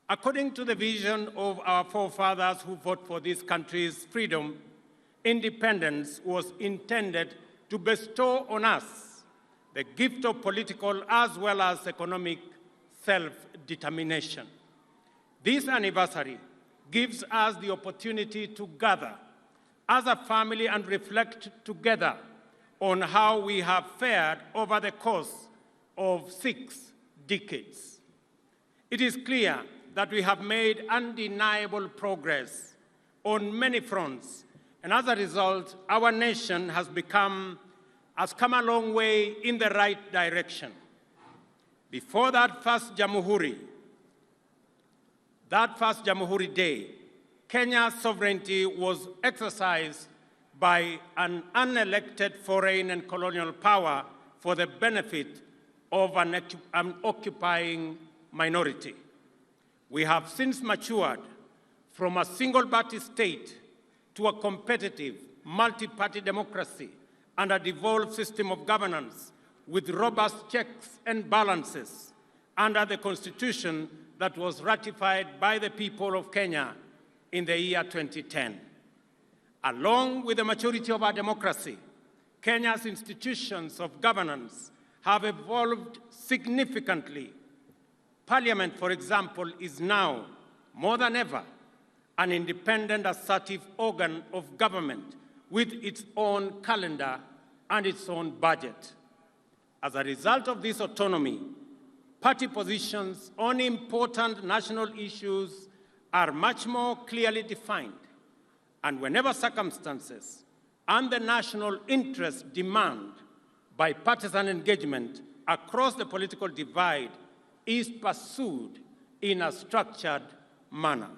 According to the vision of our forefathers who fought for this country's freedom, independence was intended to bestow on us the gift of political as well as economic self-determination. This anniversary gives us the opportunity to gather as a family and reflect together on how we have fared over the course of 6 decades. It is clear that we have made undeniable progress on many fronts, and as a result, our nation has come a long way in the right direction. Before that first Jamuhuri Day, Kenya's sovereignty was exercised by an unelected foreign and colonial power for the benefit of an occupying minority. We have since matured from a single-party state to a competitive, multi-party democracy and a devolved system of governance with robust checks and balances under the Constitution that was ratified by the people of Kenya in the year 2010. Along with the maturity of our democracy, Kenya's institutions of governance have evolved significantly. Parliament, for example, is now, more than ever, an independent, assertive organ of government with its own calendar and its own budget. As a result of this autonomy, party positions on important national issues are much more clearly defined, and whenever circumstances and the national interest demand, bipartisan engagement across the political divide is pursued in a structured manner.